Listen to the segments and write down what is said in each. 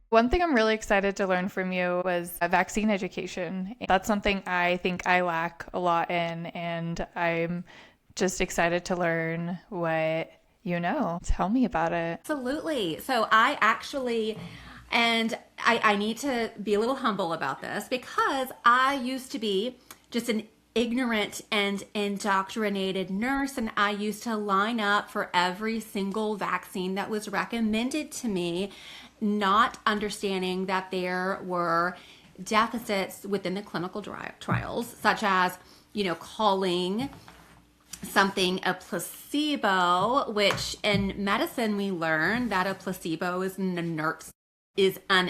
One thing I'm really excited to learn from you was vaccine education. That's something I think I lack a lot in, and I'm just excited to learn what you know. Tell me about it. Absolutely. So I actually, and I need to be a little humble about this because I used to be just an ignorant and indoctrinated nurse, and I used to line up for every single vaccine that was recommended to me, not understanding that there were deficits within the clinical trials, such as, calling something a placebo, which in medicine we learn that a placebo is an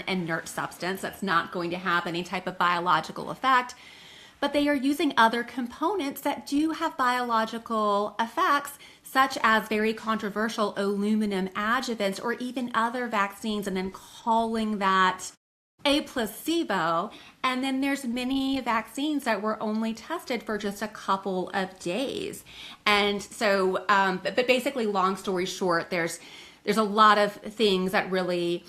inert substance that's not going to have any type of biological effect, but they are using other components that do have biological effects, such as very controversial aluminum adjuvants or even other vaccines, and then calling that a placebo. And then there's many vaccines that were only tested for just a couple of days. And so but basically, long story short, there's a lot of things that really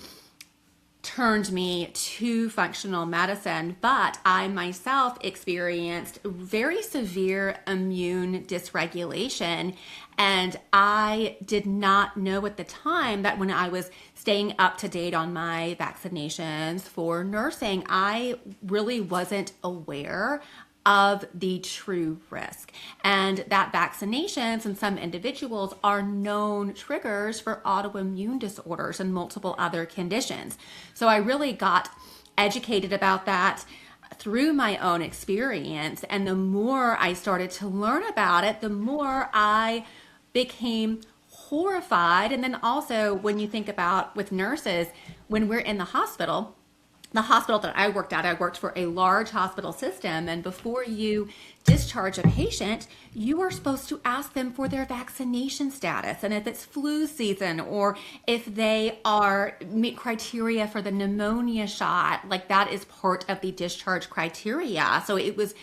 turned me to functional medicine, but I myself experienced very severe immune dysregulation. And I did not know at the time that when I was staying up to date on my vaccinations for nursing, I really wasn't aware of the true risk, and that vaccinations in some individuals are known triggers for autoimmune disorders and multiple other conditions. So I really got educated about that through my own experience, and the more I started to learn about it, the more I became horrified. And then also, when you think about with nurses, when we're in the hospital that I worked at, I worked for a large hospital system. And before you discharge a patient, you are supposed to ask them for their vaccination status. And if it's flu season, or if they are meet criteria for the pneumonia shot, like that is part of the discharge criteria. So it was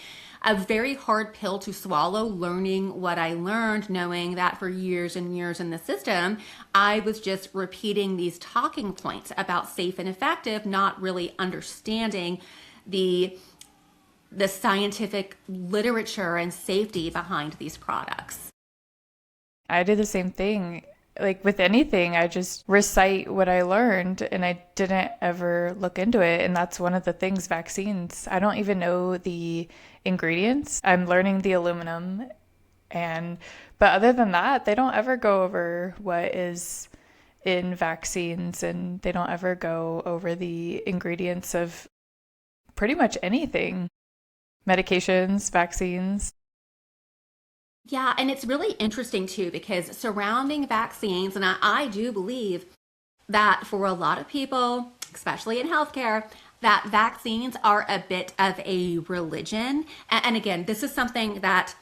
a very hard pill to swallow, learning what I learned, knowing that for years and years in the system, I was just repeating these talking points about safe and effective, not really understanding the scientific literature and safety behind these products. I did the same thing. Like with anything, I just recite what I learned and I didn't ever look into it. And that's one of the things, vaccines. I don't even know the ingredients. I'm learning the aluminum and but other than that, they don't ever go over what is in vaccines, and they don't ever go over the ingredients of pretty much anything. Medications, vaccines. Yeah, and it's really interesting too because surrounding vaccines, and I do believe that for a lot of people, especially in healthcare, that vaccines are a bit of a religion. And again, this is something that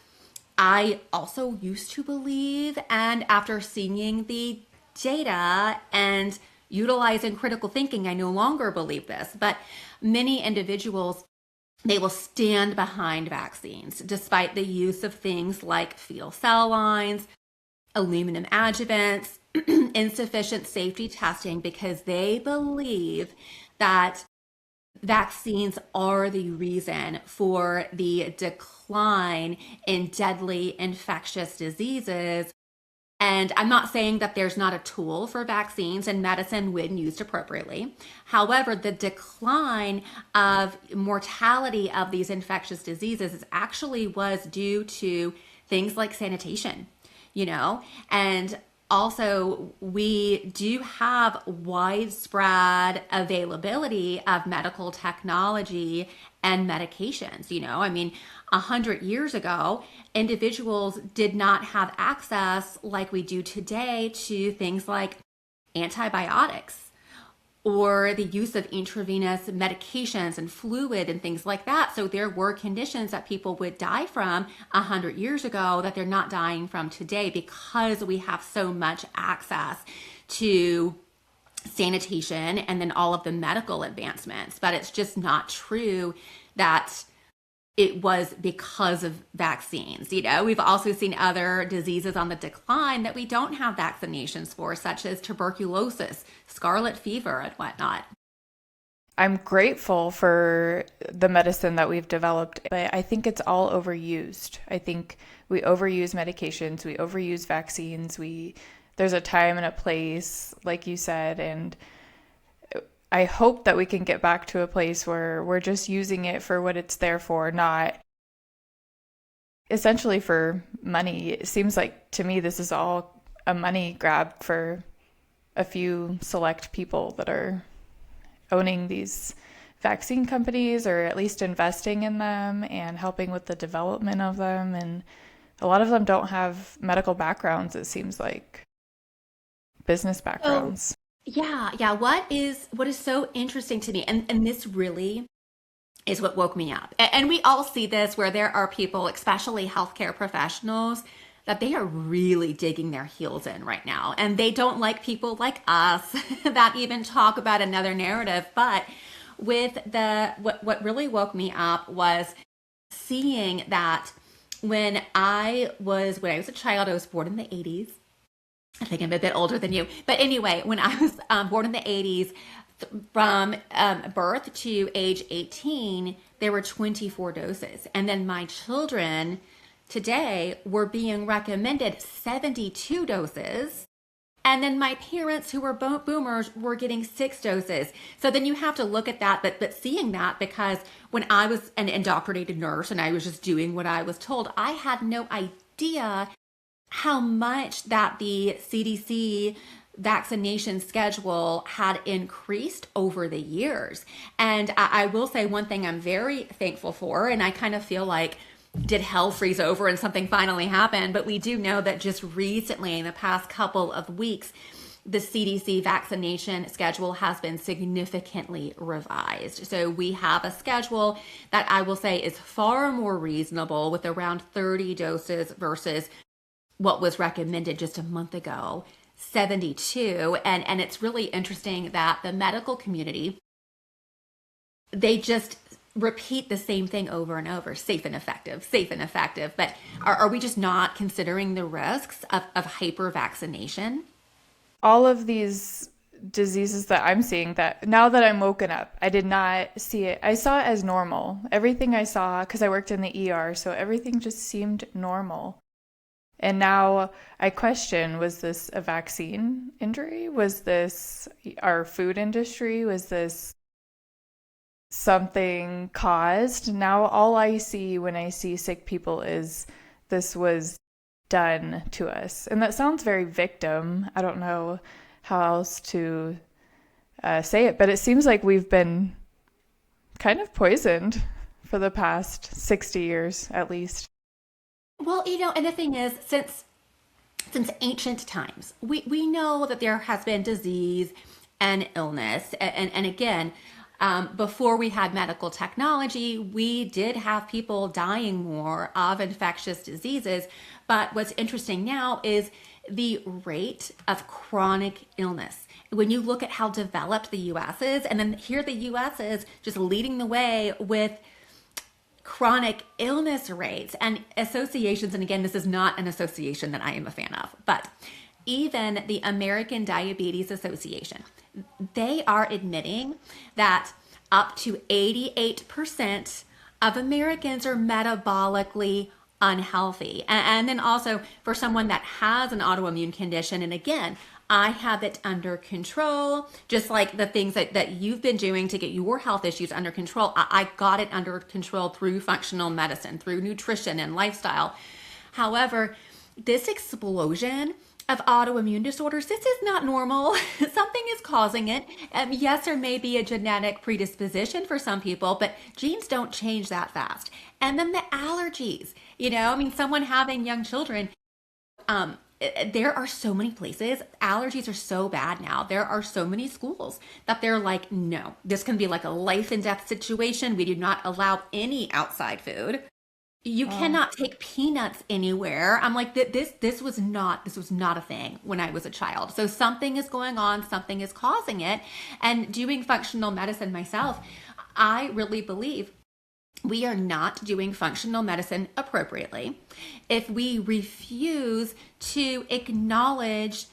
I also used to believe. And after seeing the data and utilizing critical thinking, I no longer believe this. But many individuals, they will stand behind vaccines despite the use of things like fetal cell lines, aluminum adjuvants, insufficient safety testing, because they believe that vaccines are the reason for the decline in deadly infectious diseases. And I'm not saying that there's not a tool for vaccines in medicine when used appropriately. However, the decline of mortality of these infectious diseases actually was due to things like sanitation, and also we do have widespread availability of medical technology and medications. I mean, 100 years ago, individuals did not have access like we do today to things like antibiotics or the use of intravenous medications and fluid and things like that. So there were conditions that people would die from 100 years ago that they're not dying from today because we have so much access to sanitation and then all of the medical advancements. But it's just not true that it was because of vaccines. We've also seen other diseases on the decline that we don't have vaccinations for, such as tuberculosis, scarlet fever, and whatnot. I'm grateful for the medicine that we've developed, but I think it's all overused. I think we overuse medications, we overuse vaccines, we there's a time and a place, like you said, and I hope that we can get back to a place where we're just using it for what it's there for, not essentially for money. It seems like to me this is all a money grab for a few select people that are owning these vaccine companies, or at least investing in them and helping with the development of them. And a lot of them don't have medical backgrounds, it seems like, business So backgrounds. yeah. What is so interesting to me, and this really is what woke me up. And we all see this where there are people, especially healthcare professionals, that they are really digging their heels in right now. And they don't like people like us that even talk about another narrative. But with what really woke me up was seeing that when I was a child, I was born in the 80s. I think I'm a bit older than you. But anyway, when I was born in the 80s, from birth to age 18, there were 24 doses. And then my children today were being recommended 72 doses. And then my parents, who were boomers, were getting 6 doses. So then you have to look at that, but seeing that, because when I was an indoctrinated nurse and I was just doing what I was told, I had no idea how much that the CDC vaccination schedule had increased over the years. And I will say one thing I'm very thankful for, and I kind of feel like, did hell freeze over and something finally happened? But we do know that just recently, in the past couple of weeks, the CDC vaccination schedule has been significantly revised. So we have a schedule that I will say is far more reasonable, with around 30 doses versus what was recommended just a month ago, 72. And it's really interesting that the medical community, they just repeat the same thing over and over: safe and effective, safe and effective. But are we just not considering the risks of hyper vaccination? All of these diseases that I'm seeing, that now that I'm woken up, I did not see it. I saw it as normal. Everything I saw, because I worked in the ER, so everything just seemed normal. And now I question, was this a vaccine injury? Was this our food industry? Was this something caused? Now all I see when I see sick people is this was done to us. And that sounds very victim. I don't know how else to say it, but it seems like we've been kind of poisoned for the past 60 years at least. Well, and the thing is, since ancient times, we know that there has been disease and illness. And again, before we had medical technology, we did have people dying more of infectious diseases. But what's interesting now is the rate of chronic illness. When you look at how developed the US is, and then here the US is just leading the way with chronic illness rates and associations. And again, this is not an association that I am a fan of, but even the American Diabetes Association, they are admitting that up to 88% of Americans are metabolically unhealthy. And then also, for someone that has an autoimmune condition, and again, I have it under control, just like the things that you've been doing to get your health issues under control. I got it under control through functional medicine, through nutrition and lifestyle. However, this explosion of autoimmune disorders, this is not normal. Something is causing it. Yes, there may be a genetic predisposition for some people, but genes don't change that fast. And then the allergies, someone having young children, there are so many places. Allergies are so bad now. There are so many schools that they're like, no, this can be like a life and death situation. We do not allow any outside food. You Oh, cannot take peanuts anywhere. I'm like, this was not a thing when I was a child. So something is going on, something is causing it. And doing functional medicine myself, I really believe we are not doing functional medicine appropriately if we refuse to acknowledge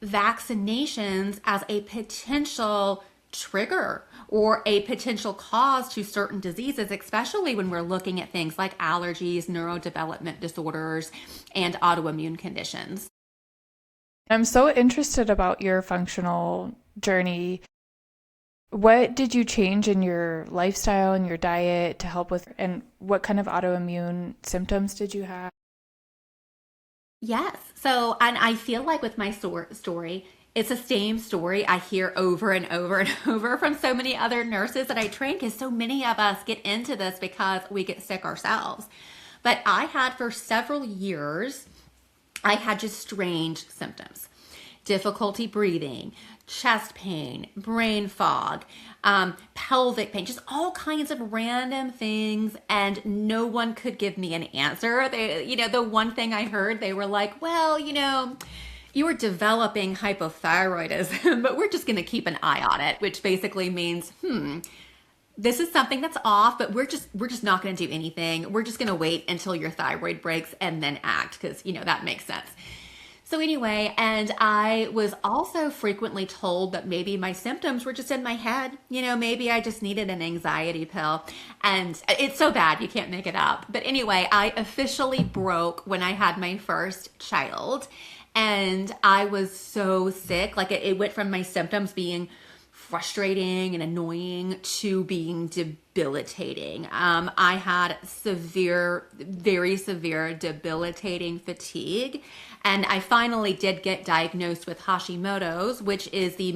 vaccinations as a potential trigger or a potential cause to certain diseases, especially when we're looking at things like allergies, neurodevelopment disorders, and autoimmune conditions. I'm so interested about your functional journey. What did you change in your lifestyle and your diet to help with, and what kind of autoimmune symptoms did you have? Yes. So, and I feel like with my story, it's the same story I hear over and over and over from so many other nurses that I train, because so many of us get into this because we get sick ourselves. But I had for several years, I had just strange symptoms: difficulty breathing, chest pain, brain fog, pelvic pain, just all kinds of random things. And no one could give me an answer. The one thing I heard, they were like, well, you were developing hypothyroidism, but we're just going to keep an eye on it, which basically means, this is something that's off, but we're just not going to do anything. We're just going to wait until your thyroid breaks and then act, because that makes sense. So anyway, and I was also frequently told that maybe my symptoms were just in my head. Maybe I just needed an anxiety pill. And it's so bad, you can't make it up. But anyway, I officially broke when I had my first child. And I was so sick. Like it went from my symptoms being frustrating and annoying to being debilitating. I had very severe debilitating fatigue. And I finally did get diagnosed with Hashimoto's, which is the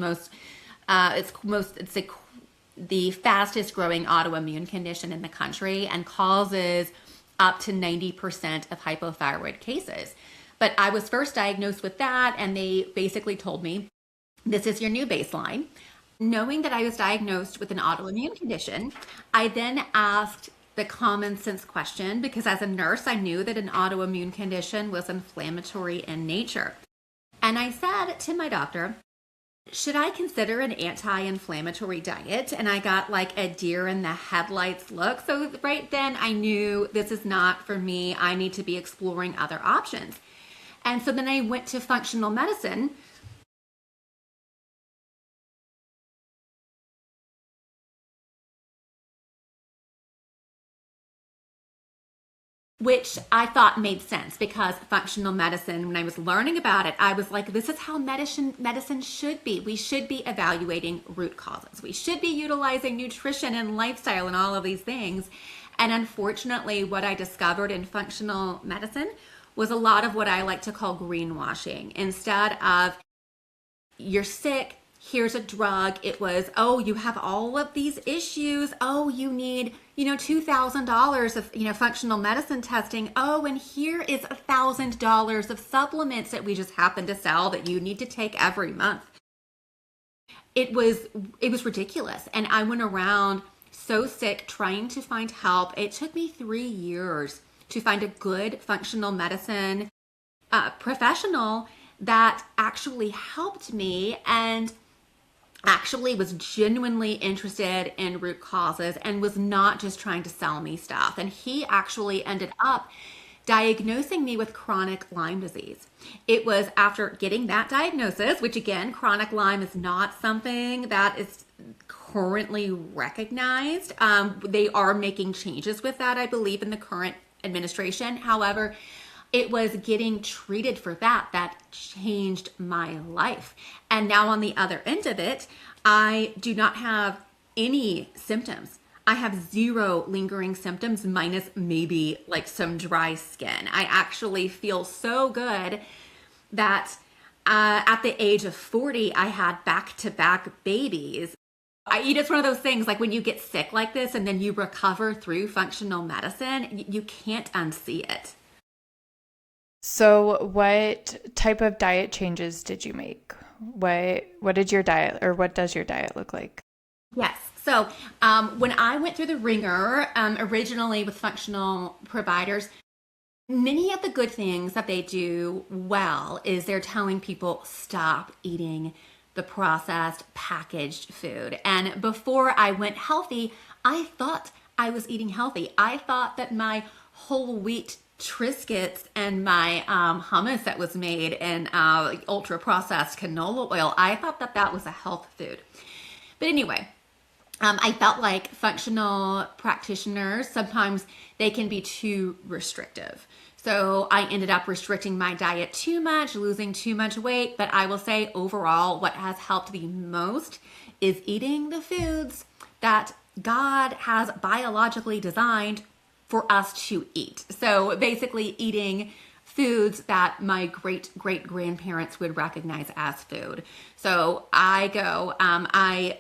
fastest growing autoimmune condition in the country and causes up to 90% of hypothyroid cases. But I was first diagnosed with that, and they basically told me, this is your new baseline. Knowing that I was diagnosed with an autoimmune condition, I then asked the common sense question, because as a nurse, I knew that an autoimmune condition was inflammatory in nature. And I said to my doctor, should I consider an anti-inflammatory diet? And I got like a deer in the headlights look. So right then I knew this is not for me. I need to be exploring other options. And so then I went to functional medicine, which I thought made sense, because functional medicine, when I was learning about it, I was like, this is how medicine should be. We should be evaluating root causes. We should be utilizing nutrition and lifestyle and all of these things. And unfortunately, what I discovered in functional medicine was a lot of what I like to call greenwashing. Instead of, you're sick, here's a drug, it was, oh, you have all of these issues, oh, you need $2,000 of functional medicine testing, oh, and here is $1,000 of supplements that we just happen to sell that you need to take every month. It was ridiculous. And I went around so sick trying to find help. It took me 3 years to find a good functional medicine professional that actually helped me and actually was genuinely interested in root causes and was not just trying to sell me stuff. And he actually ended up diagnosing me with chronic Lyme disease. It was after getting that diagnosis, which again, chronic Lyme is not something that is currently recognized. They are making changes with that, I believe, in the current administration. However, it was getting treated for that changed my life. And now on the other end of it, I do not have any symptoms. I have 0 lingering symptoms, minus maybe like some dry skin. I actually feel so good that at the age of 40, I had back-to-back babies. It's one of those things, like when you get sick like this and then you recover through functional medicine, you can't unsee it. So, what type of diet changes did you make? What did your diet, or what does your diet look like? Yes. So when I went through the ringer, originally with functional providers, many of the good things that they do well is they're telling people stop eating the processed packaged food. And before I went healthy, I thought I was eating healthy. I thought that my whole wheat Triscuits and my hummus that was made in ultra processed canola oil, I thought that was a health food. But anyway, I felt like functional practitioners, sometimes they can be too restrictive. So I ended up restricting my diet too much, losing too much weight. But I will say overall, what has helped the most is eating the foods that God has biologically designed for us to eat. So basically, eating foods that my great great grandparents would recognize as food. So I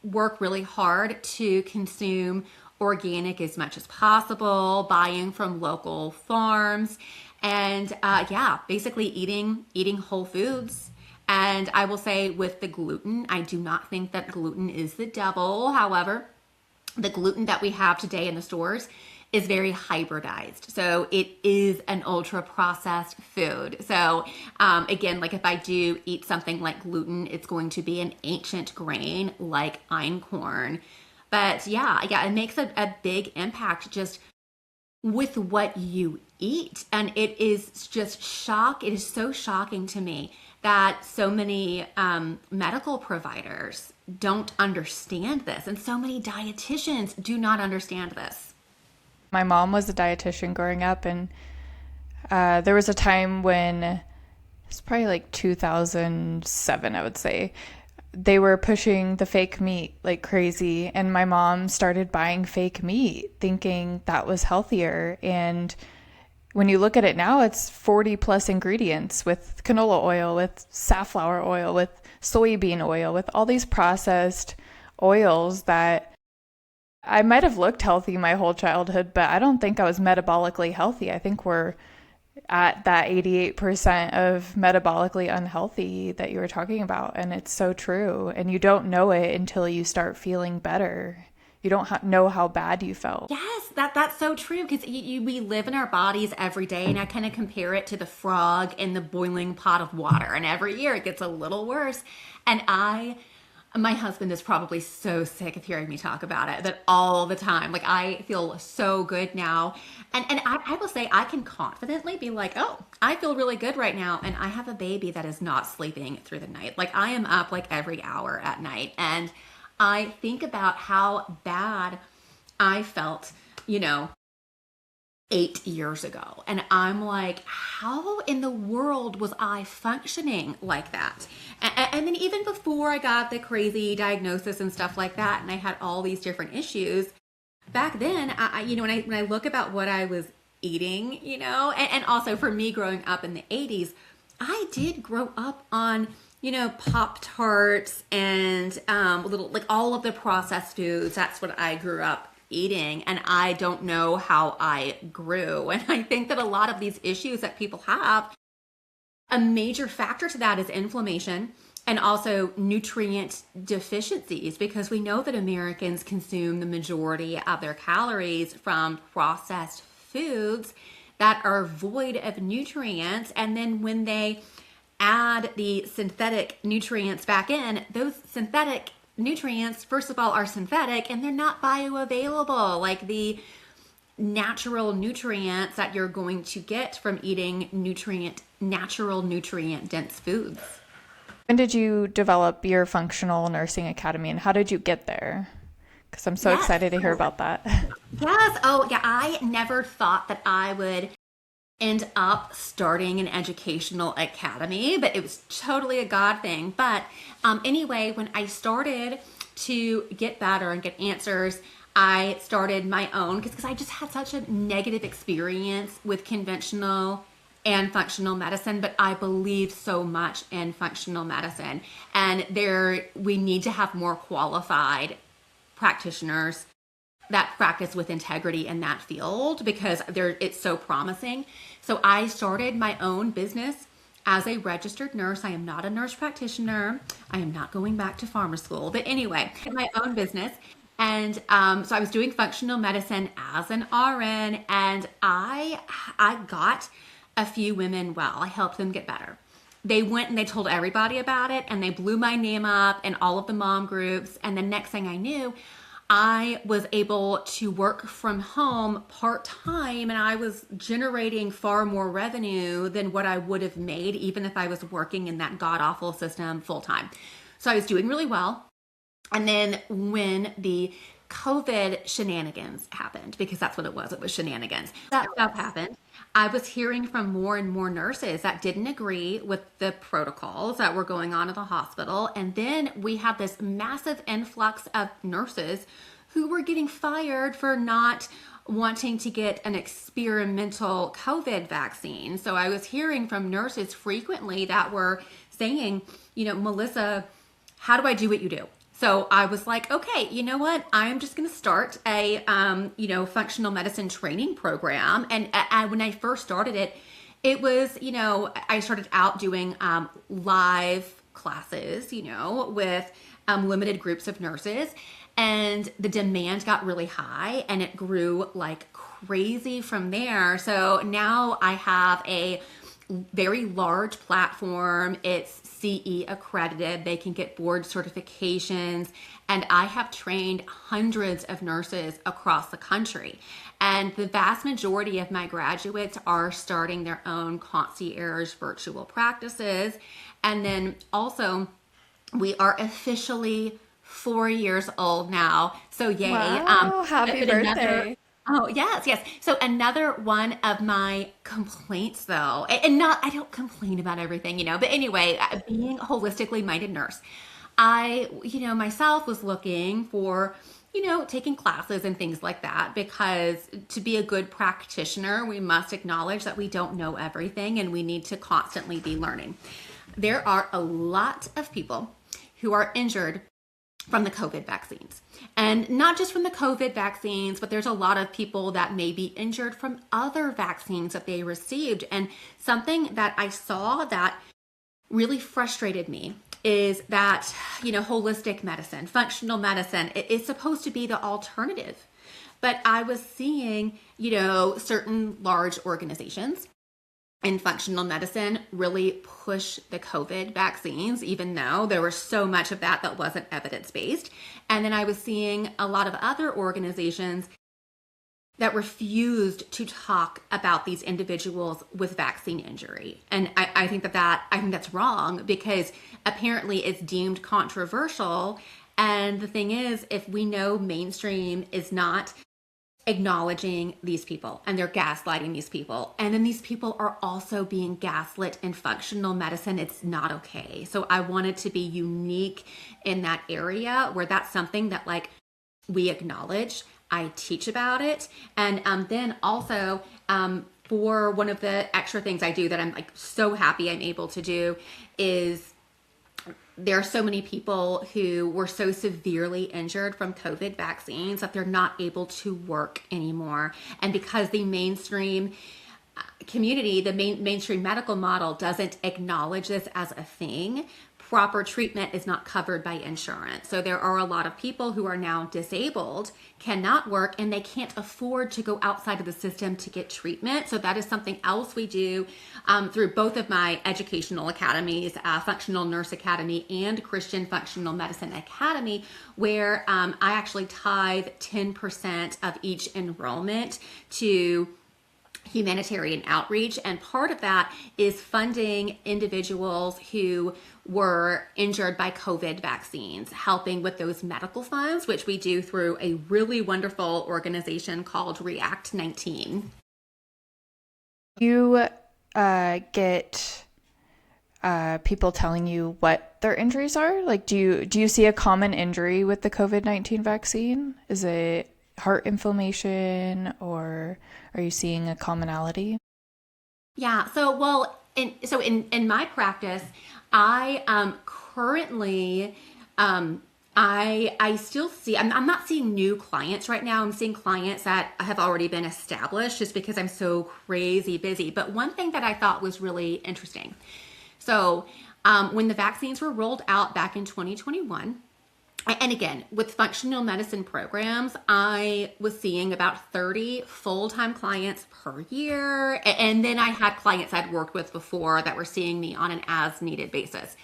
work really hard to consume organic as much as possible, buying from local farms, and yeah, basically eating whole foods. And I will say with the gluten, I do not think that gluten is the devil. However, the gluten that we have today in the stores is very hybridized. So it is an ultra processed food. So again, like if I do eat something like gluten, it's going to be an ancient grain like einkorn. But yeah, it makes a big impact just with what you eat. And it is just it is so shocking to me that so many medical providers don't understand this. And so many dietitians do not understand this. My mom was a dietitian growing up, and there was a time when it's probably like 2007, I would say. They were pushing the fake meat like crazy, and my mom started buying fake meat thinking that was healthier. And when you look at it now, it's 40 plus ingredients with canola oil, with safflower oil, with soybean oil, with all these processed oils that I might have looked healthy my whole childhood, but I don't think I was metabolically healthy. I think we're at that 88% of metabolically unhealthy that you were talking about. And it's so true. And you don't know it until you start feeling better. You don't know how bad you felt. Yes, that's so true, because we live in our bodies every day, and I kind of compare it to the frog in the boiling pot of water. And every year it gets a little worse. And my husband is probably so sick of hearing me talk about it, but all the time. Like, I feel so good now. And I will say I can confidently be like, oh, I feel really good right now. And I have a baby that is not sleeping through the night. Like, I am up like every hour at night. And I think about how bad I felt, 8 years ago. And I'm like, how in the world was I functioning like that? And then even before I got the crazy diagnosis and stuff like that, and I had all these different issues, back then, when I look about what I was eating, and also for me growing up in the 80s, I did grow up on Pop Tarts and little, like, all of the processed foods. That's what I grew up eating, and I don't know how I grew. And I think that a lot of these issues that people have, a major factor to that is inflammation and also nutrient deficiencies, because we know that Americans consume the majority of their calories from processed foods that are void of nutrients. And then when they add the synthetic nutrients back in, those synthetic nutrients, first of all, are synthetic, and they're not bioavailable like the natural nutrients that you're going to get from eating natural nutrient dense foods. When did you develop your functional nursing academy, and how did you get there? Because I'm so excited to hear about that. Yes. Oh, yeah. I never thought that I would end up starting an educational academy, but it was totally a God thing. But anyway, when I started to get better and get answers, I started my own, because I just had such a negative experience with conventional and functional medicine. But I believe so much in functional medicine, and we need to have more qualified practitioners that practice with integrity in that field, because it's so promising. So I started my own business as a registered nurse. I am not a nurse practitioner. I am not going back to pharma school. But anyway, my own business. And so I was doing functional medicine as an RN, and I got a few women well. I helped them get better. They went and they told everybody about it, and they blew my name up in all of the mom groups. And the next thing I knew, I was able to work from home part-time, and I was generating far more revenue than what I would have made even if I was working in that god-awful system full-time. So I was doing really well. And then when the COVID shenanigans happened, because that's what it was shenanigans, that stuff happened. I was hearing from more and more nurses that didn't agree with the protocols that were going on at the hospital. And then we had this massive influx of nurses who were getting fired for not wanting to get an experimental COVID vaccine. So I was hearing from nurses frequently that were saying, Melissa, how do I do what you do? So I was like, okay, you know what? I'm just going to start a, functional medicine training program. And when I first started it, it was, I started out doing live classes, with limited groups of nurses. And the demand got really high and it grew like crazy from there. So now I have a very large platform. It's CE accredited. They can get board certifications. And I have trained hundreds of nurses across the country. And the vast majority of my graduates are starting their own concierge virtual practices. And then also, we are officially 4 years old now. So yay. Wow, happy birthday. Oh, yes, yes. So another one of my complaints though, and not, I don't complain about everything, but anyway, being a holistically minded nurse, I, myself was looking for, taking classes and things like that, because to be a good practitioner, we must acknowledge that we don't know everything and we need to constantly be learning. There are a lot of people who are injured from the COVID vaccines. And not just from the COVID vaccines, but there's a lot of people that may be injured from other vaccines that they received. And something that I saw that really frustrated me is that, holistic medicine, functional medicine, it's supposed to be the alternative. But I was seeing, certain large organizations in functional medicine really push the COVID vaccines, even though there was so much of that wasn't evidence-based. And then I was seeing a lot of other organizations that refused to talk about these individuals with vaccine injury. And I think I think that's wrong, because apparently it's deemed controversial. And the thing is, if we know mainstream is not acknowledging these people and they're gaslighting these people, and then these people are also being gaslit in functional medicine, it's not okay. So I wanted to be unique in that area where that's something that we acknowledge. I teach about it. And then also for one of the extra things I do that I'm so happy I'm able to do is, there are so many people who were so severely injured from COVID vaccines that they're not able to work anymore. And because the mainstream community, the mainstream medical model doesn't acknowledge this as a thing, proper treatment is not covered by insurance. So there are a lot of people who are now disabled, cannot work, and they can't afford to go outside of the system to get treatment. So that is something else we do through both of my educational academies, Functional Nurse Academy and Christian Functional Medicine Academy, where I actually tithe 10% of each enrollment to humanitarian outreach. And part of that is funding individuals who were injured by COVID vaccines, helping with those medical funds, which we do through a really wonderful organization called React 19. You get people telling you what their injuries are? Do you see a common injury with the COVID-19 vaccine? Is it heart inflammation, or are you seeing a commonality? Yeah. So, in my practice, I currently I still see, I'm not seeing new clients right now. I'm seeing clients that have already been established just because I'm so crazy busy. But one thing that I thought was really interesting. So when the vaccines were rolled out back in 2021, and again, with functional medicine programs, I was seeing about 30 full-time clients per year. And then I had clients I'd worked with before that were seeing me on an as-needed basis.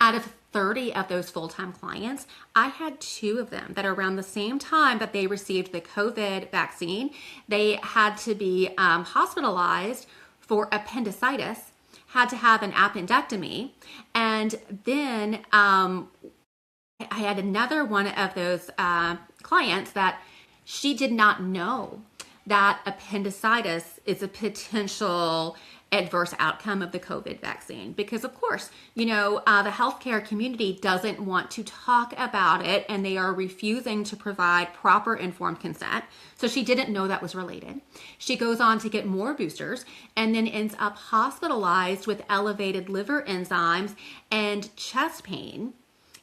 Out of 30 of those full-time clients, I had 2 of them that around the same time that they received the COVID vaccine, they had to be hospitalized for appendicitis, had to have an appendectomy, and then I had another one of those clients that she did not know that appendicitis is a potential adverse outcome of the COVID vaccine. Because, of course, the healthcare community doesn't want to talk about it, and they are refusing to provide proper informed consent. So she didn't know that was related. She goes on to get more boosters and then ends up hospitalized with elevated liver enzymes and chest pain.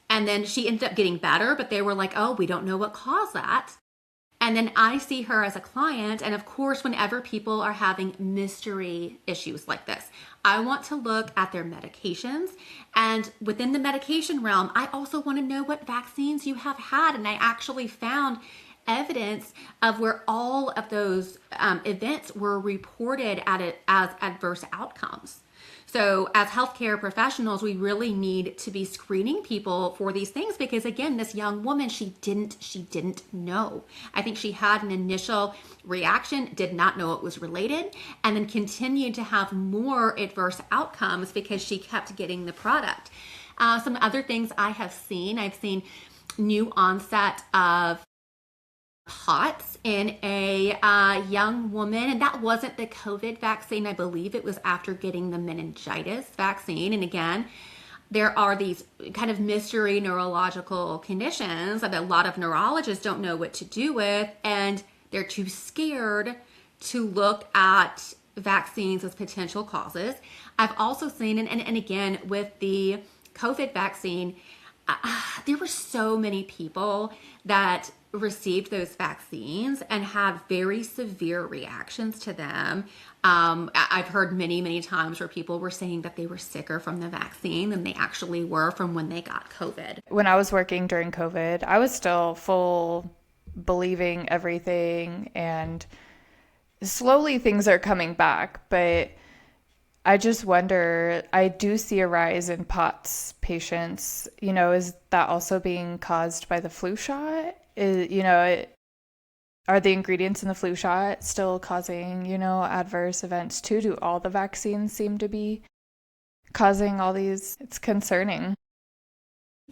And then she ended up getting better, but they were like, oh, we don't know what caused that. And then I see her as a client. And of course, whenever people are having mystery issues like this, I want to look at their medications. And within the medication realm, I also want to know what vaccines you have had. And I actually found evidence of where all of those events were reported as adverse outcomes. So as healthcare professionals, we really need to be screening people for these things because, again, this young woman, she didn't know. I think she had an initial reaction, did not know it was related, and then continued to have more adverse outcomes because she kept getting the product. Some other things I've seen new onset of POTS in a young woman, and that wasn't the COVID vaccine. I believe it was after getting the meningitis vaccine. And again, there are these kind of mystery neurological conditions that a lot of neurologists don't know what to do with, and they're too scared to look at vaccines as potential causes. I've also seen, and again, with the COVID vaccine, there were so many people that received those vaccines and had very severe reactions to them. I've heard many times where people were saying that they were sicker from the vaccine than they actually were from when they got COVID. When I was working during COVID, I was still full believing everything, and slowly things are coming back, but I just wonder, I do see a rise in POTS patients. Is that also being caused by the flu shot? Are the ingredients in the flu shot still causing, adverse events too? Do all the vaccines seem to be causing all these? It's concerning.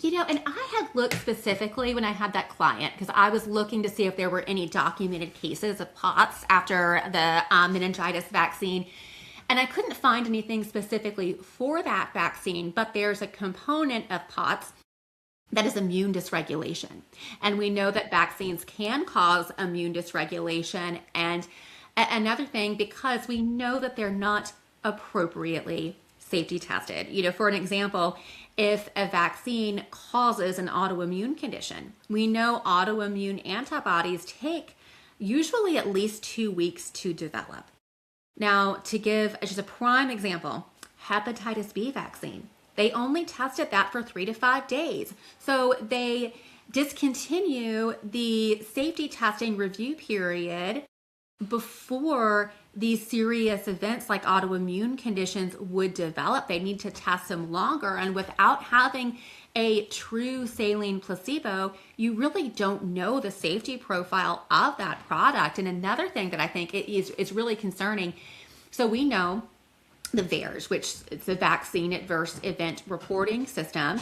And I had looked specifically when I had that client because I was looking to see if there were any documented cases of POTS after the meningitis vaccine. And I couldn't find anything specifically for that vaccine, but there's a component of POTS that is immune dysregulation. And we know that vaccines can cause immune dysregulation. And another thing, because we know that they're not appropriately safety tested. For an example, if a vaccine causes an autoimmune condition, we know autoimmune antibodies take usually at least 2 weeks to develop. Now, to give just a prime example, hepatitis B vaccine. They only tested that for 3 to 5 days. So they discontinue the safety testing review period before these serious events like autoimmune conditions would develop. They need to test them longer. And without having a true saline placebo, you really don't know the safety profile of that product. And another thing that I think is really concerning, so we know the VAERS, which is the Vaccine Adverse Event Reporting System,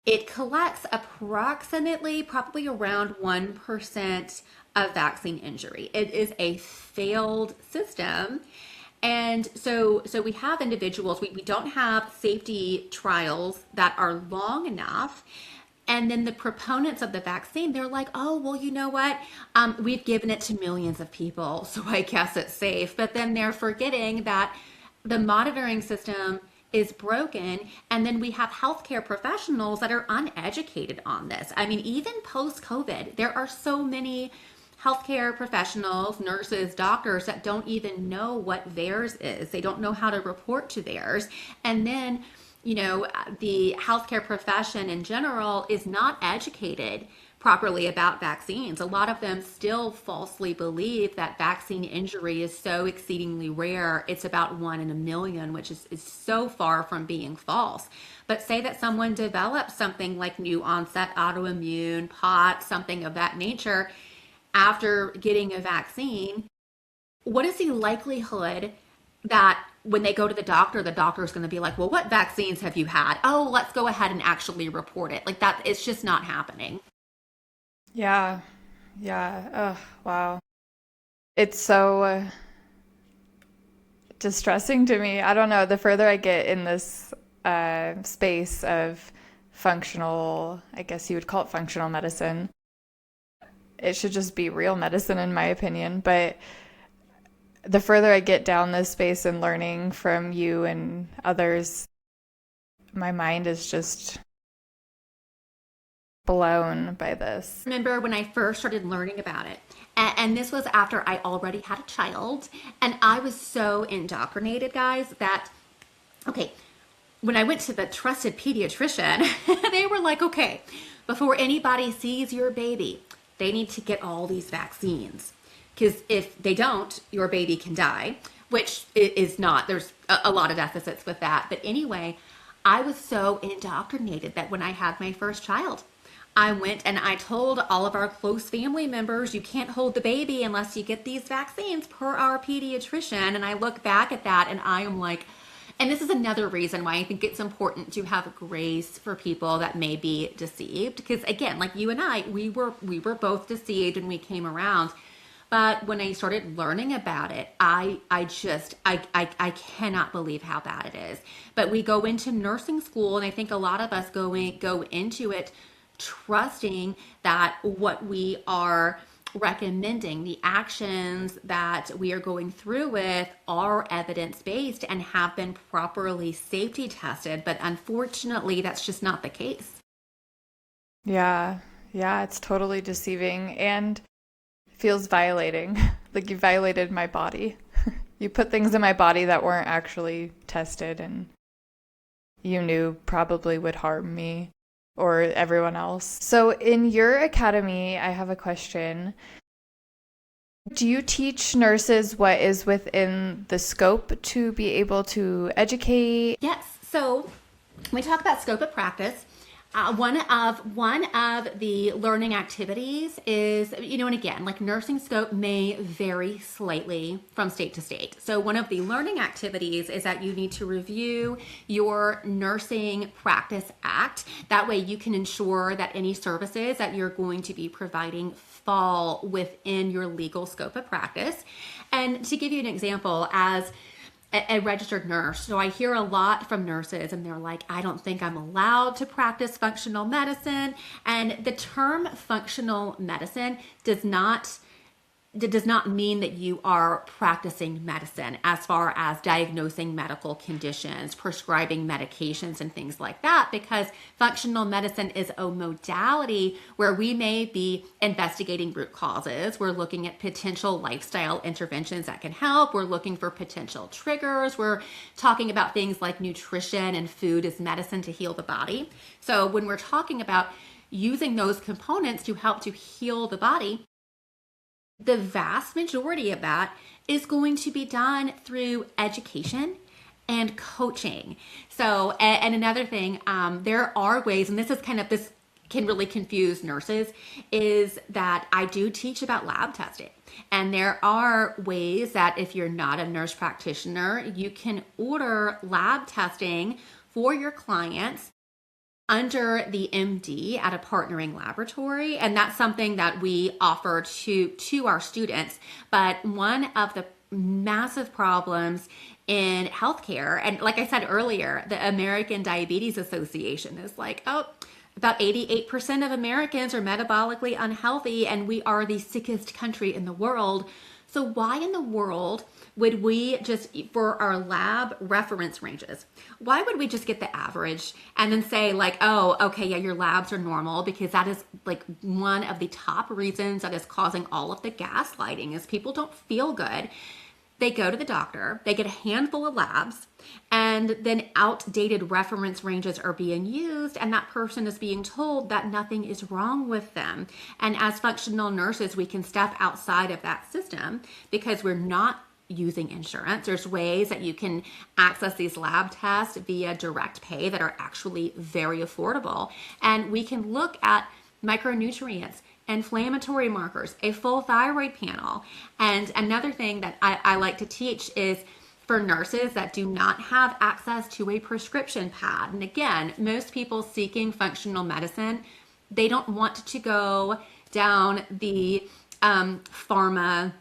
it collects approximately, probably around 1% of vaccine injury. It is a failed system. And so we have individuals, we don't have safety trials that are long enough. And then the proponents of the vaccine, they're like, oh, well, you know what? We've given it to millions of people, so I guess it's safe. But then they're forgetting that the monitoring system is broken. And then we have healthcare professionals that are uneducated on this. I mean, even post-COVID, there are so many healthcare professionals, nurses, doctors that don't even know what VAERS is. They don't know how to report to VAERS. And then, the healthcare profession in general is not educated properly about vaccines. A lot of them still falsely believe that vaccine injury is so exceedingly rare. It's about 1 in a million, which is so far from being false. But say that someone develops something like new onset autoimmune, POTS, something of that nature after getting a vaccine, what is the likelihood that when they go to the doctor is going to be like, well, what vaccines have you had? Oh, let's go ahead and actually report it. Like that, it's just not happening. Yeah. Yeah. Oh, wow. It's so distressing to me. I don't know. The further I get in this space of functional, I guess you would call it functional medicine, it should just be real medicine, in my opinion. But the further I get down this space and learning from you and others, my mind is just blown by this. Remember when I first started learning about it, and this was after I already had a child, and I was so indoctrinated, guys, that, okay, when I went to the trusted pediatrician, they were like, okay, before anybody sees your baby, they need to get all these vaccines. Because if they don't, your baby can die, which is not, there's a lot of deficits with that. But anyway, I was so indoctrinated that when I had my first child, I went and I told all of our close family members, you can't hold the baby unless you get these vaccines per our pediatrician. And I look back at that and I am like, and this is another reason why I think it's important to have grace for people that may be deceived. Because again, like you and I, we were both deceived and we came around. But when I started learning about it, I cannot believe how bad it is. But we go into nursing school, and I think a lot of us go into it trusting that what we are recommending, the actions that we are going through with, are evidence-based and have been properly safety tested. But unfortunately, that's just not the case. Yeah. Yeah, it's totally deceiving and feels violating. Like you violated my body. You put things in my body that weren't actually tested and you knew probably would harm me or everyone else. So in your academy, I have a question. Do you teach nurses what is within the scope to be able to educate? Yes. So when we talk about scope of practice, one of the learning activities is, and again, like nursing scope may vary slightly from state to state. So one of the learning activities is that you need to review your Nursing Practice Act. That way you can ensure that any services that you're going to be providing fall within your legal scope of practice. And to give you an example, as a registered nurse. So I hear a lot from nurses and they're like, I don't think I'm allowed to practice functional medicine. And the term functional medicine does not mean that you are practicing medicine as far as diagnosing medical conditions, prescribing medications and things like that, because functional medicine is a modality where we may be investigating root causes. We're looking at potential lifestyle interventions that can help. We're looking for potential triggers. We're talking about things like nutrition and food as medicine to heal the body. So when we're talking about using those components to help to heal the body, the vast majority of that is going to be done through education and coaching. So, and another thing, there are ways, and this can really confuse nurses, is that I do teach about lab testing. And there are ways that if you're not a nurse practitioner, you can order lab testing for your clients under the MD at a partnering laboratory. And that's something that we offer to our students. But one of the massive problems in healthcare, and like I said earlier, the American Diabetes Association is like, oh, about 88% of Americans are metabolically unhealthy, and we are the sickest country in the world. So why in the world would we just, for our lab reference ranges, why would we just get the average and then say like, oh, okay, yeah, your labs are normal? Because that is like one of the top reasons that is causing all of the gaslighting is people don't feel good. They go to the doctor, they get a handful of labs, and then outdated reference ranges are being used, and that person is being told that nothing is wrong with them. And as functional nurses, we can step outside of that system because we're not using insurance. There's ways that you can access these lab tests via direct pay that are actually very affordable. And we can look at micronutrients, inflammatory markers, a full thyroid panel. And another thing that I like to teach is for nurses that do not have access to a prescription pad. And again, most people seeking functional medicine, they don't want to go down the pharma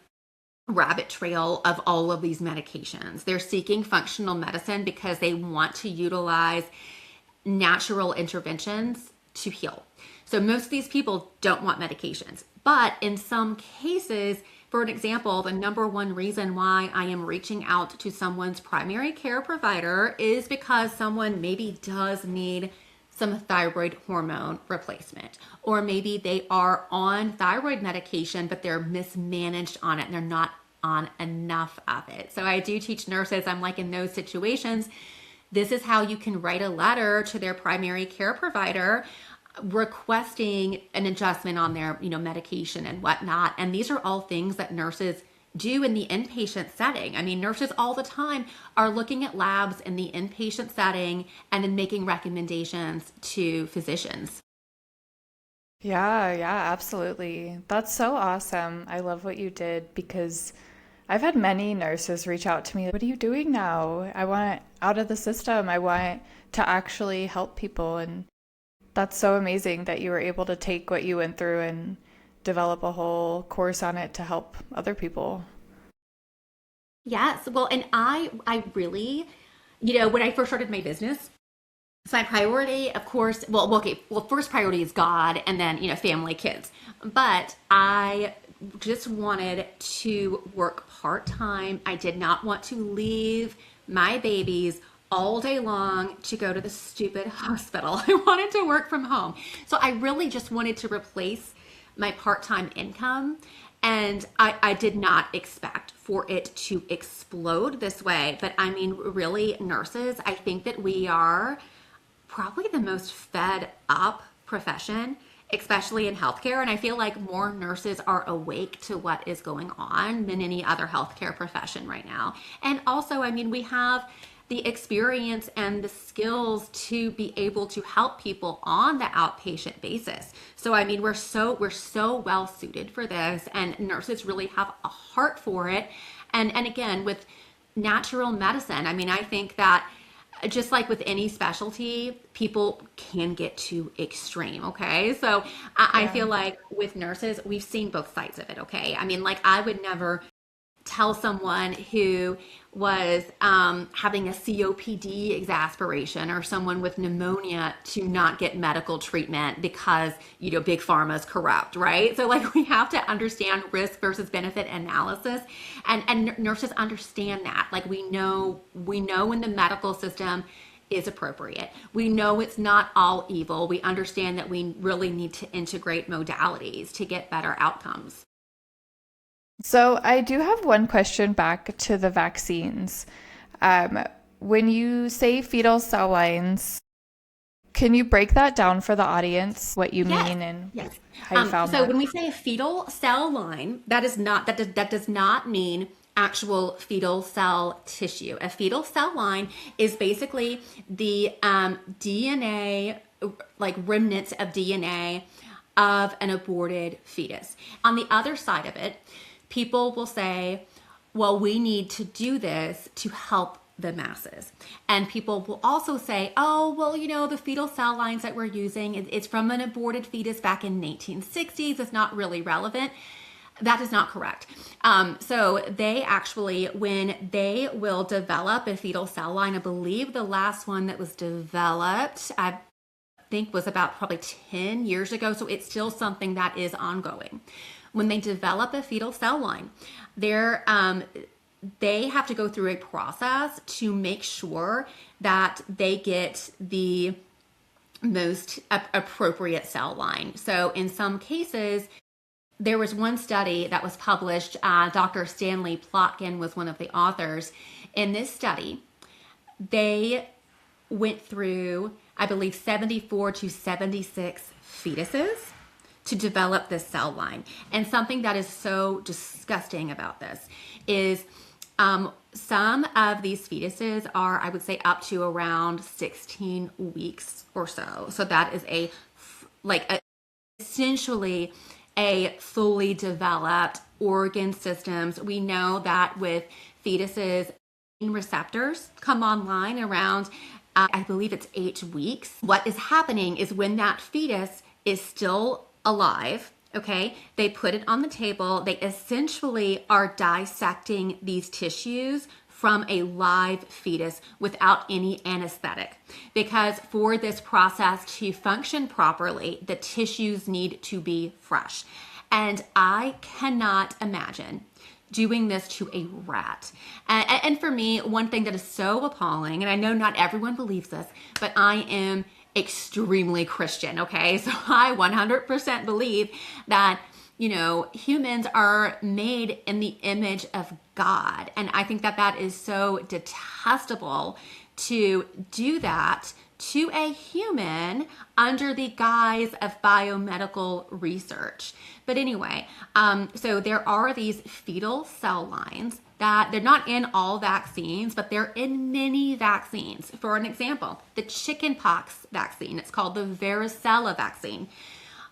rabbit trail of all of these medications. They're seeking functional medicine because they want to utilize natural interventions to heal. So most of these people don't want medications. But in some cases, for an example, the number one reason why I am reaching out to someone's primary care provider is because someone maybe does need some thyroid hormone replacement, or maybe they are on thyroid medication, but they're mismanaged on it and they're not on enough of it. So I do teach nurses, I'm like, in those situations, this is how you can write a letter to their primary care provider requesting an adjustment on their, medication and whatnot. And these are all things that nurses do in the inpatient setting. I mean, nurses all the time are looking at labs in the inpatient setting and then making recommendations to physicians. Yeah, yeah, absolutely. That's so awesome. I love what you did because I've had many nurses reach out to me. What are you doing now? I want out of the system. I want to actually help people. And that's so amazing that you were able to take what you went through and develop a whole course on it to help other people. Yes. Well, and I really, when I first started my business, so my priority, of course, first priority is God and then, family, kids. But I just wanted to work part-time. I did not want to leave my babies all day long to go to the stupid hospital. I wanted to work from home. So I really just wanted to replace my part-time income. And I did not expect for it to explode this way. But I mean, really, nurses, I think that we are probably the most fed up profession, especially in healthcare. And I feel like more nurses are awake to what is going on than any other healthcare profession right now. And also, I mean, we have the experience and the skills to be able to help people on the outpatient basis. So I mean, we're so well suited for this, and nurses really have a heart for it. And again, with natural medicine, I mean, I think that just like with any specialty, people can get too extreme. Okay. So I Yeah. feel like with nurses, we've seen both sides of it. Okay. I mean, like, I would never tell someone who was having a COPD exasperation or someone with pneumonia to not get medical treatment because, big pharma is corrupt, right? So like, we have to understand risk versus benefit analysis, and nurses understand that. Like, we know when the medical system is appropriate. We know it's not all evil. We understand that we really need to integrate modalities to get better outcomes. So I do have one question back to the vaccines. Um, when you say fetal cell lines, can you break that down for the audience, what you Yes, mean and yes. how you found So that? when we say a fetal cell line, that does not mean actual fetal cell tissue. A fetal cell line is basically the DNA, like remnants of DNA of an aborted fetus. On the other side of it, people will say, well, we need to do this to help the masses. And people will also say, oh, well, the fetal cell lines that we're using, it's from an aborted fetus back in 1960s. It's not really relevant. That is not correct. So they actually, when they will develop a fetal cell line, I believe the last one that was developed, I think was about probably 10 years ago. So it's still something that is ongoing. When they develop a fetal cell line, they have to go through a process to make sure that they get the most appropriate cell line. So in some cases, there was one study that was published. Dr. Stanley Plotkin was one of the authors. In this study, they went through, I believe, 74 to 76 fetuses to develop this cell line. And something that is so disgusting about this is some of these fetuses are, I would say, up to around 16 weeks or so. So that is essentially a fully developed organ systems. We know that with fetuses, receptors come online around, I believe it's 8 weeks. What is happening is when that fetus is still alive, okay, they put it on the table. They essentially are dissecting these tissues from a live fetus without any anesthetic. Because for this process to function properly, the tissues need to be fresh. And I cannot imagine doing this to a rat. And for me, one thing that is so appalling, and I know not everyone believes this, but I am extremely Christian, okay? So I 100% believe that, humans are made in the image of God. And I think that that is so detestable to do that to a human under the guise of biomedical research. But anyway, so there are these fetal cell lines that they're not in all vaccines, but they're in many vaccines. For an example, the chickenpox vaccine, it's called the varicella vaccine.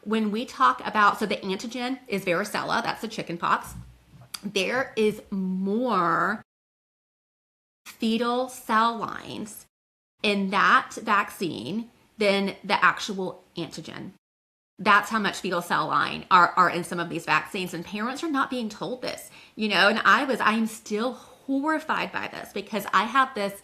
When we talk about, so the antigen is varicella, that's the chickenpox. There is more fetal cell lines in that vaccine than the actual antigen. That's how much fetal cell line are in some of these vaccines, and parents are not being told this, and I am still horrified by this because I have this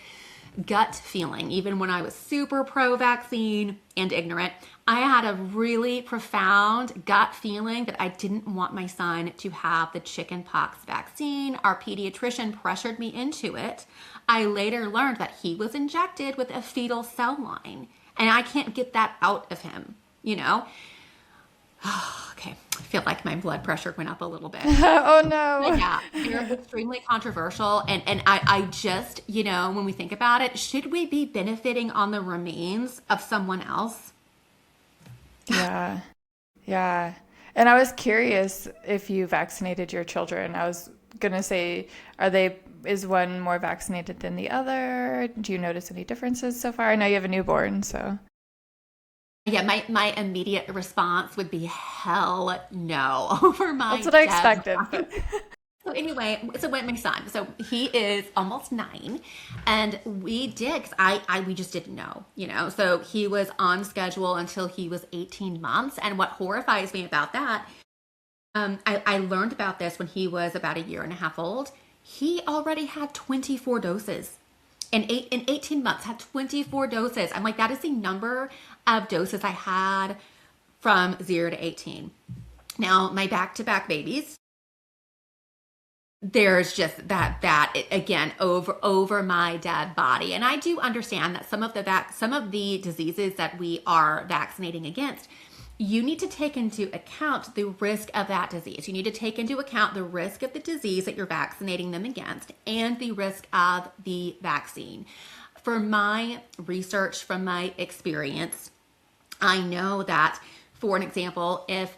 gut feeling. Even when I was super pro-vaccine and ignorant, I had a really profound gut feeling that I didn't want my son to have the chickenpox vaccine. Our pediatrician pressured me into it. I later learned that he was injected with a fetal cell line, and I can't get that out of him, Okay, I feel like my blood pressure went up a little bit. Oh no. But yeah, they're extremely controversial. And I just, when we think about it, should we be benefiting on the remains of someone else? Yeah. Yeah. And I was curious if you vaccinated your children. I was gonna say, is one more vaccinated than the other? Do you notice any differences so far? I know you have a newborn, so. Yeah, my immediate response would be hell no over my That's what I dad's expected. So anyway, so when my son, so he is almost 9, and we did, because we just didn't know, so he was on schedule until he was 18 months. And what horrifies me about that, I learned about this when he was about a year and a half old. He already had 24 doses. In 18 months, had 24 doses. I'm like, that is the number of doses I had from 0 to 18. Now, my back-to-back babies, there's just that again over my dead body. And I do understand that some of the diseases that we are vaccinating against, you need to take into account the risk of that disease. You need to take into account the risk of the disease that you're vaccinating them against and the risk of the vaccine. For my research, from my experience, I know that, for an example, if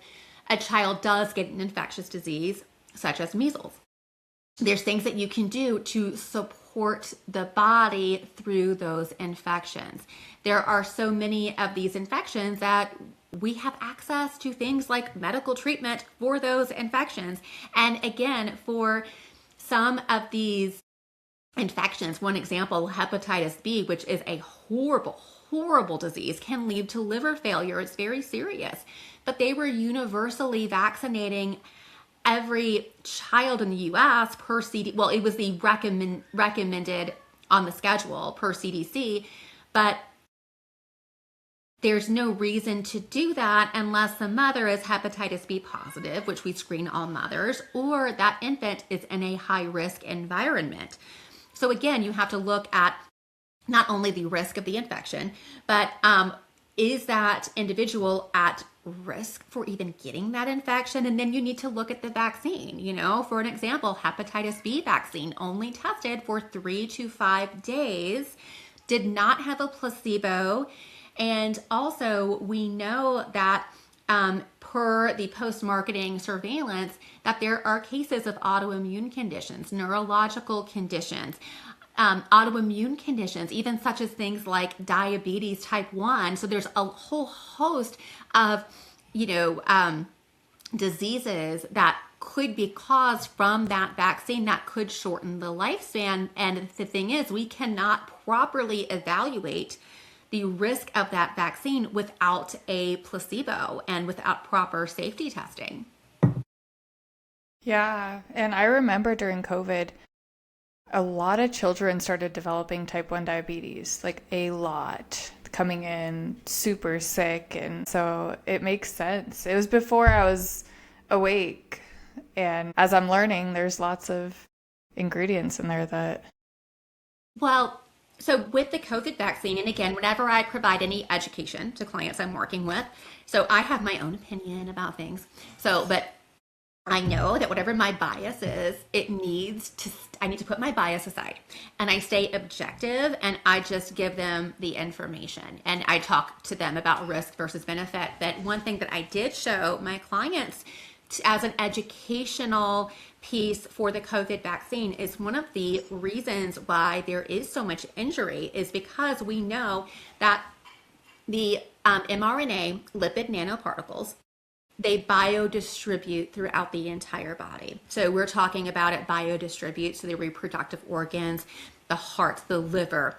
a child does get an infectious disease, such as measles, there's things that you can do to support the body through those infections. There are so many of these infections that we have access to things like medical treatment for those infections. And again, for some of these infections, one example, hepatitis B, which is a horrible disease, can lead to liver failure. It's very serious. But they were universally vaccinating every child in the U.S. per well, it was the recommended on the schedule per CDC, but there's no reason to do that unless the mother is hepatitis B positive, which we screen all mothers, or that infant is in a high-risk environment. So again, you have to look at not only the risk of the infection, but is that individual at risk for even getting that infection? And then you need to look at the vaccine. For an example, hepatitis B vaccine only tested for 3 to 5 days, did not have a placebo. And also we know that per the post-marketing surveillance, that there are cases of autoimmune conditions, neurological conditions, autoimmune conditions, even such as things like diabetes type 1. So there's a whole host of, diseases that could be caused from that vaccine that could shorten the lifespan. And the thing is, we cannot properly evaluate the risk of that vaccine without a placebo and without proper safety testing. Yeah. And I remember during COVID, a lot of children started developing type 1 diabetes, like a lot, coming in super sick. And so it makes sense. It was before I was awake. And as I'm learning, there's lots of ingredients in there that. Well, so with the COVID vaccine, and again, whenever I provide any education to clients I'm working with, so I have my own opinion about things. So, but I know that whatever my bias is, I need to put my bias aside and I stay objective and I just give them the information and I talk to them about risk versus benefit. But one thing that I did show my clients as an educational piece for the COVID vaccine is one of the reasons why there is so much injury is because we know that the mRNA lipid nanoparticles, they biodistribute throughout the entire body. So we're talking about it biodistributes to the reproductive organs, the heart, the liver,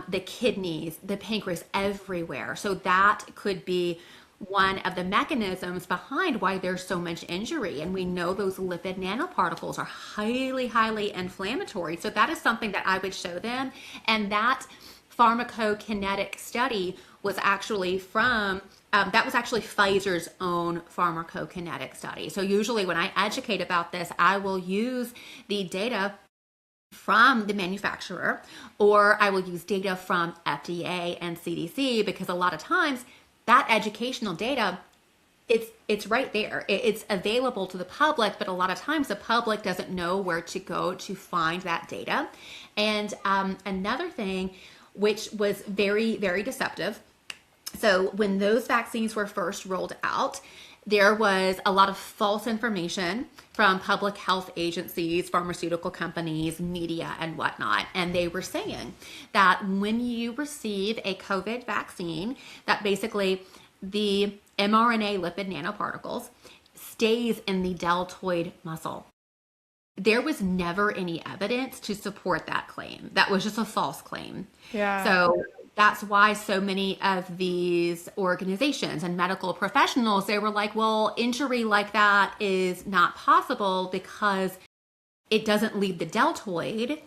the kidneys, the pancreas, everywhere. So that could be one of the mechanisms behind why there's so much injury. And we know those lipid nanoparticles are highly, highly inflammatory. So that is something that I would show them. And that pharmacokinetic study was actually that was actually Pfizer's own pharmacokinetic study. So usually when I educate about this, I will use the data from the manufacturer, or I will use data from FDA and CDC, because a lot of times that educational data, it's right there. It's available to the public, but a lot of times the public doesn't know where to go to find that data. And another thing, which was very, very deceptive. So when those vaccines were first rolled out, there was a lot of false information from public health agencies, pharmaceutical companies, media, and whatnot. And they were saying that when you receive a COVID vaccine, that basically the mRNA lipid nanoparticles stays in the deltoid muscle. There was never any evidence to support that claim. That was just a false claim. Yeah. So that's why so many of these organizations and medical professionals, they were like, well, injury like that is not possible because it doesn't leave the deltoid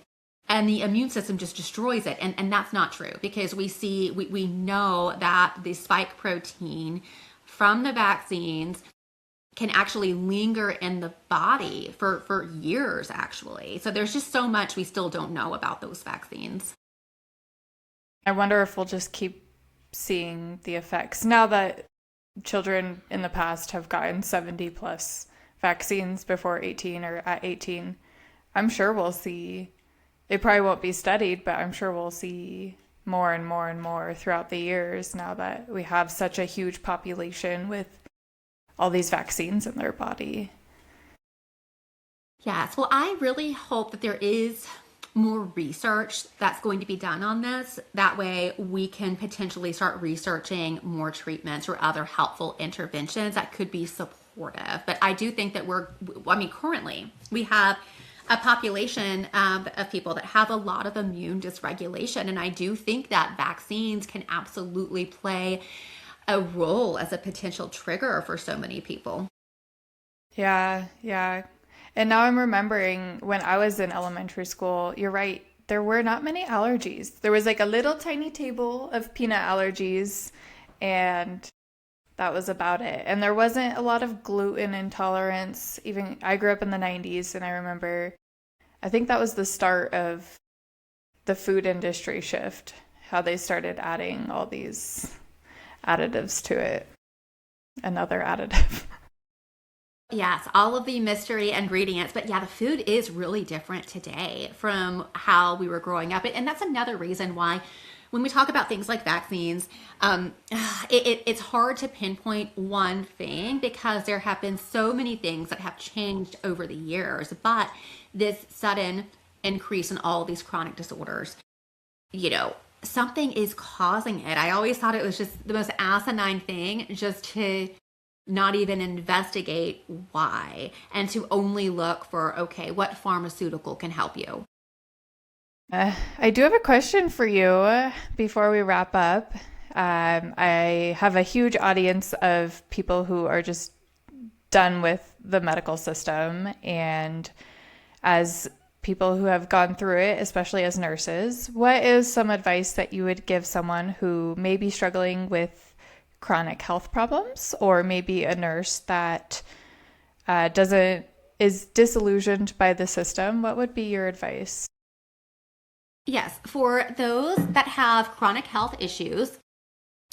and the immune system just destroys it. And that's not true, because we know that the spike protein from the vaccines can actually linger in the body for years, actually. So there's just so much we still don't know about those vaccines. I wonder if we'll just keep seeing the effects now that children in the past have gotten 70 plus vaccines before 18 or at 18. I'm sure we'll see, it probably won't be studied, but I'm sure we'll see more and more and more throughout the years now that we have such a huge population with all these vaccines in their body. Yes, well, I really hope that there is more research that's going to be done on this. That way we can potentially start researching more treatments or other helpful interventions that could be supportive. But I do think that currently we have a population of people that have a lot of immune dysregulation. And I do think that vaccines can absolutely play a role as a potential trigger for so many people. Yeah, yeah. And now I'm remembering when I was in elementary school, you're right, there were not many allergies. There was like a little tiny table of peanut allergies, and that was about it. And there wasn't a lot of gluten intolerance. Even I grew up in the 90s, and I remember, I think that was the start of the food industry shift, how they started adding all these additives to it. Another additive. Yes, all of the mystery ingredients. But yeah, the food is really different today from how we were growing up. And that's another reason why when we talk about things like vaccines, it's hard to pinpoint one thing because there have been so many things that have changed over the years. But this sudden increase in all of these chronic disorders, something is causing it. I always thought it was just the most asinine thing just to not even investigate why, and to only look for, okay, what pharmaceutical can help you. I do have a question for you before we wrap up. I have a huge audience of people who are just done with the medical system. And as people who have gone through it, especially as nurses, what is some advice that you would give someone who may be struggling with chronic health problems, or maybe a nurse that doesn't is disillusioned by the system? What would be your advice? Yes, for those that have chronic health issues,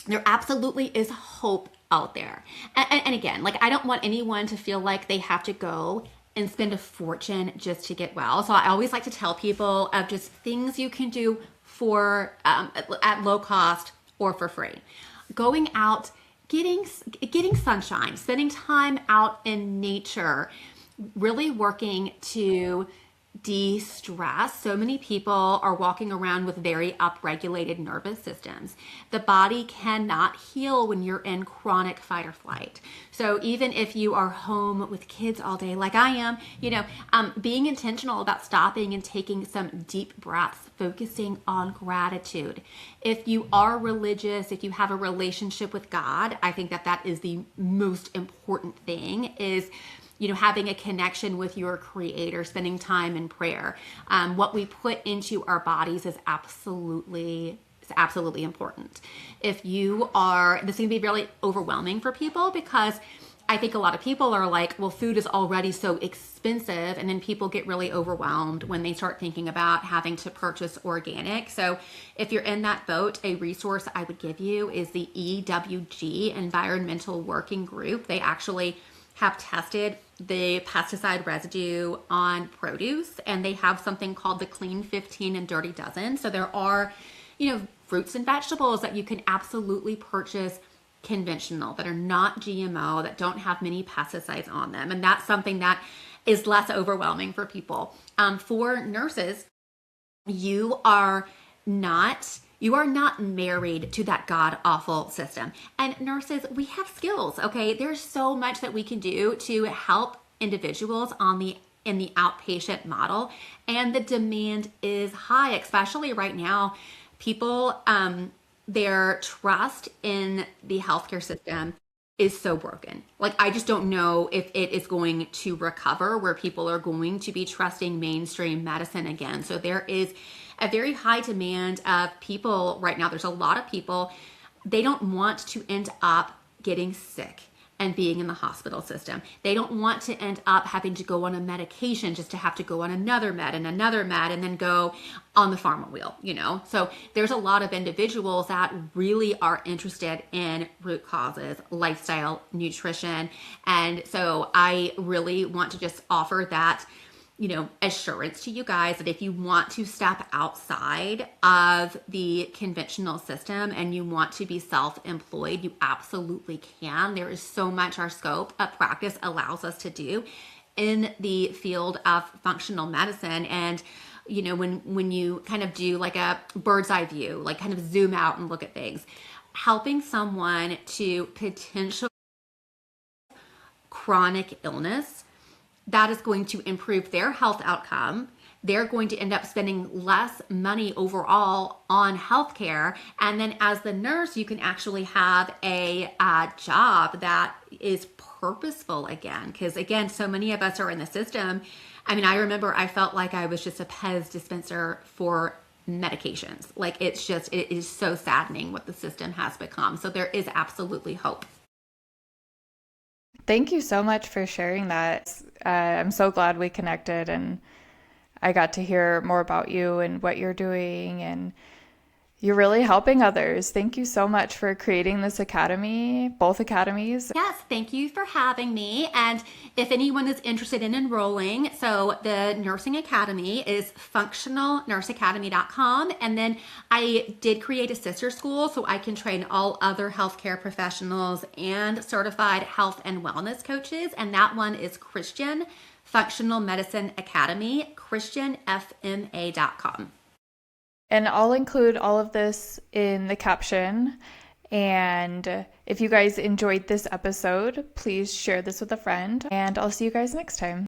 there absolutely is hope out there. And again, like I don't want anyone to feel like they have to go and spend a fortune just to get well. So I always like to tell people of just things you can do for at low cost or for free. Going out, getting sunshine, spending time out in nature, really working to de-stress. So many people are walking around with very upregulated nervous systems. The body cannot heal when you're in chronic fight or flight. So even if you are home with kids all day, like I am, being intentional about stopping and taking some deep breaths, focusing on gratitude. If you are religious, if you have a relationship with God, I think that is the most important thing, is having a connection with your creator, spending time in prayer. What we put into our bodies is absolutely important. If you are, this can be really overwhelming for people, because I think a lot of people are like, well, food is already so expensive. And then people get really overwhelmed when they start thinking about having to purchase organic. So if you're in that boat, a resource I would give you is the EWG, Environmental Working Group. They actually have tested the pesticide residue on produce, and they have something called the Clean 15 and Dirty Dozen. So there are, fruits and vegetables that you can absolutely purchase conventional, that are not GMO, that don't have many pesticides on them. And that's something that is less overwhelming for people. For nurses, you are not married to that god awful system. And nurses, we have skills, okay? There's so much that we can do to help individuals in the outpatient model. And the demand is high, especially right now. People, their trust in the healthcare system is so broken. Like, I just don't know if it is going to recover, where people are going to be trusting mainstream medicine again. So there is a very high demand of people right now. There's a lot of people, they don't want to end up getting sick and being in the hospital system. They don't want to end up having to go on a medication just to have to go on another med and then go on the pharma wheel, So there's a lot of individuals that really are interested in root causes, lifestyle, nutrition. And so I really want to just offer that assurance to you guys that if you want to step outside of the conventional system and you want to be self-employed, you absolutely can. There is so much our scope of practice allows us to do in the field of functional medicine. And when you kind of do like a bird's eye view, like kind of zoom out and look at things, helping someone to potential chronic illness, that is going to improve their health outcome. They're going to end up spending less money overall on healthcare. And then as the nurse, you can actually have a job that is purposeful again. Because again, so many of us are in the system. I mean, I remember I felt like I was just a Pez dispenser for medications. Like, it is so saddening what the system has become. So there is absolutely hope. Thank you so much for sharing that. I'm so glad we connected, and I got to hear more about you and what you're doing, and you're really helping others. Thank you so much for creating this academy, both academies. Yes, thank you for having me. And if anyone is interested in enrolling, so the Nursing Academy is functionalnurseacademy.com. And then I did create a sister school so I can train all other healthcare professionals and certified health and wellness coaches. And that one is Christian Functional Medicine Academy, christianfma.com. And I'll include all of this in the caption. And If you guys enjoyed this episode, please share this with a friend, and I'll see you guys next time.